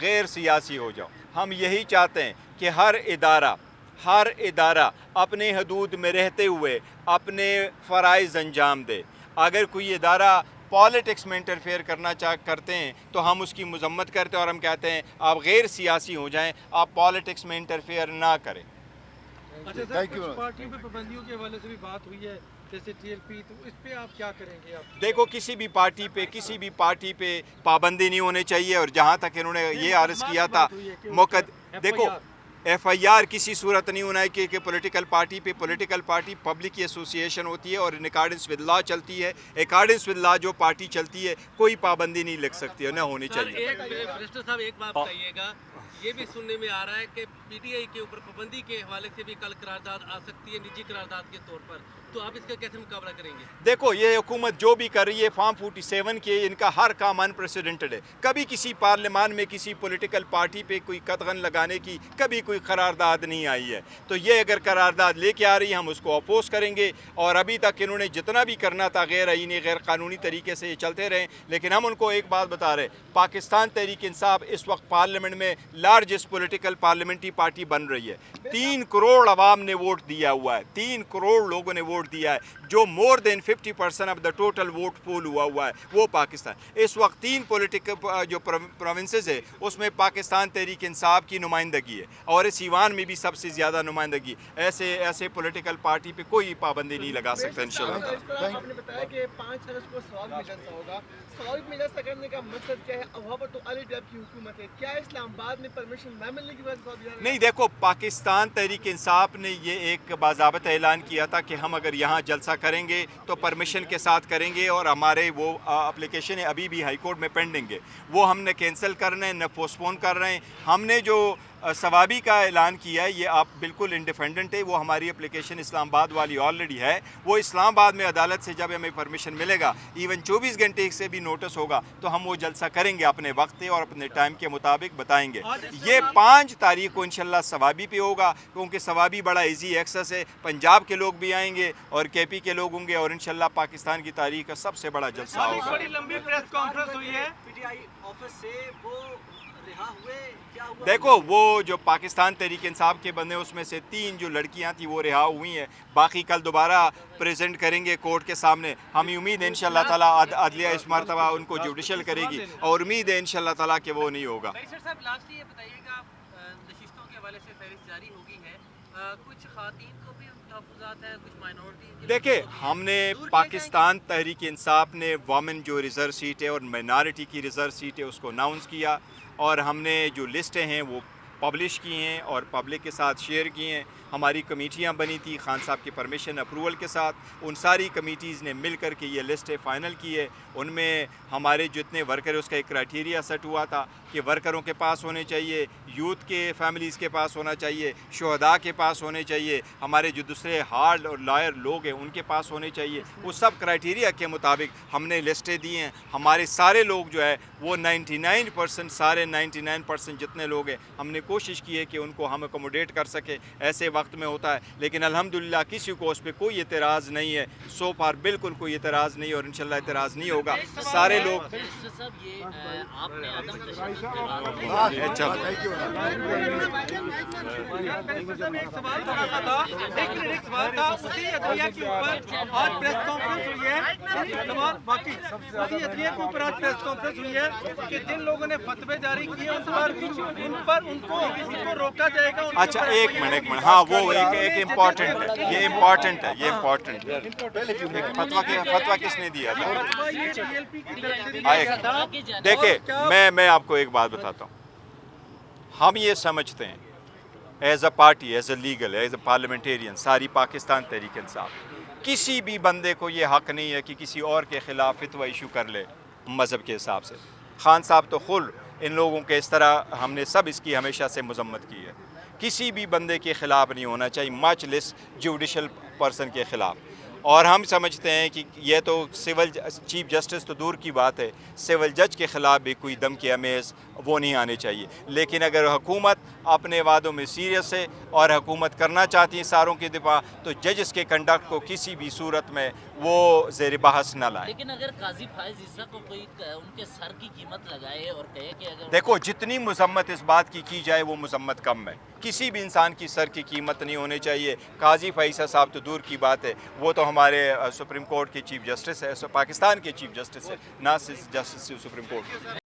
غیر سیاسی ہو جاؤ. ہم یہی چاہتے ہیں کہ ہر ادارہ اپنے حدود میں رہتے ہوئے اپنے فرائض انجام دے. اگر کوئی ادارہ پالیٹکس میں انٹرفیئر کرنا کرتے ہیں تو ہم اس کی مذمت کرتے ہیں اور ہم کہتے ہیں آپ غیر سیاسی ہو جائیں, آپ پالیٹکس میں انٹرفیئر نہ کریں. اچھا سر, کچھ پارٹیوں پہ پابندیوں کے حوالے سے بھی بات ہوئی ہے جیسے ٹی ایل پی, تو اس پہ آپ کیا کریں گے؟ آپ دیکھو, کسی بھی پارٹی پہ پابندی نہیں ہونی چاہیے. اور جہاں تک انہوں نے یہ عرض کیا تھا دیکھو ایف آئی آر کسی صورت نہیں ہونا ہے کہ پولیٹیکل پارٹی پبلک کی ایسوسیشن ہوتی ہے اور ان اکارڈنس ود لا چلتی ہے. اکارڈنس ود لا جو پارٹی چلتی ہے کوئی پابندی نہیں لگ سکتی ہے, نہ ہونی چاہیے. منسٹر صاحب ایک بات بتائیے گا, یہ بھی سننے میں آ رہا ہے کہ پی ٹی آئی کے اوپر پابندی کے حوالے سے بھی کل قرارداد آ سکتی ہے نجی قرارداد کے طور پر, تو آپ اس کا کیسے مقابلہ کریں گے؟ دیکھو, یہ حکومت جو بھی کر رہی ہے فارم 47 کے ان کا ہر کام انپریسیڈنٹڈ ہے. کبھی کسی پارلیمان میں کسی پولیٹیکل پارٹی پہ کوئی قدغن لگانے کی کبھی کوئی قرارداد نہیں آئی ہے. تو یہ اگر قرارداد لے کے آ رہی ہے ہم اس کو اپوز کریں گے. اور ابھی تک انہوں نے جتنا بھی کرنا تھا غیر آئینی غیر قانونی طریقے سے یہ چلتے رہے. لیکن ہم ان کو ایک بات بتا رہے, پاکستان تحریک انصاف اس وقت پارلیمنٹ میں لارجسٹ پولیٹیکل پارلیمنٹری پارٹی بن رہی ہے. 3 کروڑ عوام نے ووٹ دیا ہوا ہے, 3 کروڑ لوگوں نے ووٹ دیا ہے, جو مور دین 50% آف دا ٹوٹل ووٹ پول ہوا ہے وہ پاکستان. اس وقت 3 پولیٹیکل جو پروونسز ہے اس میں پاکستان تحریک انصاف کی نمائندگی ہے اور اس ایوان میں بھی سب سے زیادہ نمائندگی. ایسے پولیٹیکل پارٹی پہ کوئی پابندی نہیں لگا سکتا انشاءاللہ. آپ نے بتایا کہ 5 اگست کو سوال میں جلسہ ہوگا. سوال میں جلسہ کرنے کا مقصد کیا ہے؟ وہاں پر تو علی ٹیب کی حکومت ہے, کیا اسلام آباد میں پرمیشن نہ ملنے کی وجہ سے؟ نہیں, دیکھو, پاکستان تحریک انصاف نے یہ ایک باضابطہ اعلان کیا تھا کہ ہم اگر یہاں جلسہ کریں گے تو پرمیشن کے ساتھ کریں گے, اور ہمارے وہ اپلیکیشن ابھی بھی ہائی کورٹ میں پینڈنگ ہے, وہ ہم نے کینسل کر رہے ہیں, نہ پوسٹ پون کر رہے ہیں. ہم نے جو ثوابی کا اعلان کیا ہے یہ آپ بالکل انڈیپینڈنٹ ہے, وہ ہماری اپلیکیشن اسلام آباد والی آلریڈی ہے. وہ اسلام آباد میں عدالت سے جب ہمیں پرمیشن ملے گا, ایون 24 گھنٹے سے بھی نوٹس ہوگا, تو ہم وہ جلسہ کریں گے اپنے وقت پہ اور اپنے ٹائم کے مطابق بتائیں گے. یہ 5 تاریخ کو انشاءاللہ ثوابی پہ ہوگا, کیونکہ ثوابی بڑا ایزی ایکسیس ہے. پنجاب کے لوگ بھی آئیں گے اور کے پی کے لوگ ہوں گے, اور انشاءاللہ پاکستان کی تاریخ کا سب سے بڑا جلسہ ہوگا. بڑی لمبی پریس کانفرنس ہوئی ہے پی ٹی آئی آفس سے, وہ رہا ہوئے, کیا ہوا؟ دیکھو, وہ جو پاکستان تحریک انصاف کے بندے اس میں سے 3 جو لڑکیاں تھیں وہ رہا ہوئی ہیں. باقی کل دوبارہ پریزنٹ کریں گے کورٹ کے سامنے. ہمیں امید ہے انشاءاللہ تعالیٰ عدلیہ اس مرتبہ ان کو جوڈیشل کرے گی, اور امید ہے انشاءاللہ تعالیٰ کہ وہ نہیں ہوگا. منسٹر صاحب لاسٹلی یہ بتائیے گا, نشستوں کے حوالے سے فہرست جاری ہو گئی ہے, کچھ خواتین کو بھی تحفظات ہے, کچھ مائنورٹی. دیکھیں, ہم نے پاکستان تحریک انصاف نے وومن جو ریزرو سیٹ ہے اور مائنارٹی کی ریزرو سیٹ ہے اس کو اناؤنس کیا, اور ہم نے جو لسٹیں ہیں وہ پبلش کی ہیں اور پبلک کے ساتھ شیئر کی ہیں. ہماری کمیٹیاں بنی تھی خان صاحب کی پرمیشن اپروول کے ساتھ, ان ساری کمیٹیز نے مل کر کے یہ لسٹیں فائنل کی ہے. ان میں ہمارے جتنے ورکر اس کا ایک کرائٹیریا سیٹ ہوا تھا کہ ورکروں کے پاس ہونے چاہیے, یوتھ کے فیملیز کے پاس ہونا چاہیے, شہداء کے پاس ہونے چاہیے, ہمارے جو دوسرے ہارڈ اور لائر لوگ ہیں ان کے پاس ہونے چاہیے. وہ سب کرائٹیریا کے مطابق ہم نے لسٹیں دی ہیں. ہمارے سارے لوگ جو ہے وہ 99% سارے 99% جتنے لوگ ہیں ہم نے کوشش کی ہے کہ ان کو ہم اکوموڈیٹ کر سکیں. ایسے وقت میں ہوتا ہے, لیکن الحمدللہ کسی کو اس پہ کوئی اعتراض نہیں ہے. سو فار بالکل کوئی اعتراض نہیں, اور انشاءاللہ اعتراض نہیں ہوگا. سارے لوگ منسٹر صاحب, یہ آپ نے عدم تشدد کے بارے میں ایک سوال تھوڑا سا تھا, ایک سوال تھا اسی عدلیہ کے اوپر آج پریس کانفرنس ہوئی ہے. سوال باقی اسی عدلیہ کے اوپر آج پریس کانفرنس ہوئی ہے کہ جن لوگوں نے فتوے جاری کیے ان کو روکا جائے گا. اچھا, ایک منٹ, ہاں وہ ایک امپورٹنٹ ہے, یہ امپورٹنٹ ہے, یہ امپورٹنٹ ہے. فتویٰ کس نے دیا تھا؟ دیکھیں, میں آپ کو ایک بات بتاتا ہوں. ہم یہ سمجھتے ہیں as a party, as a legal, as a parliamentarian, ساری پاکستان تحریک انصاف, کسی بھی بندے کو یہ حق نہیں ہے کہ کسی اور کے خلاف فتویٰ ایشو کر لے مذہب کے حساب سے. خان صاحب تو خود ان لوگوں کے اس طرح, ہم نے سب اس کی ہمیشہ سے مذمت کی ہے. کسی بھی بندے کے خلاف نہیں ہونا چاہیے, مچ لیس جوڈیشل پرسن کے خلاف. اور ہم سمجھتے ہیں کہ یہ تو سول چیف جسٹس تو دور کی بات ہے, سول جج کے خلاف بھی کوئی دھمکی امیز وہ نہیں آنے چاہیے. لیکن اگر حکومت اپنے وعدوں میں سیریس ہے اور حکومت کرنا چاہتی ہے ساروں کی دفاع, تو ججز کے کنڈکٹ کو کسی بھی صورت میں وہ زیر بحث نہ لائیں. لیکن اگر قاضی فائز عیسیٰ کو کوئی ان کے سر کی قیمت لگائے اور کہے کہ اگر دیکھو جتنی مذمت اس بات کی جائے وہ مذمت کم ہے. کسی بھی انسان کی سر کی قیمت نہیں ہونی چاہیے. قاضی فیصل صاحب تو دور کی بات ہے, وہ تو ہمارے سپریم کورٹ کے چیف جسٹس ہے, پاکستان کے چیف جسٹس ہے, نہ صرف جسٹس سپریم کورٹ.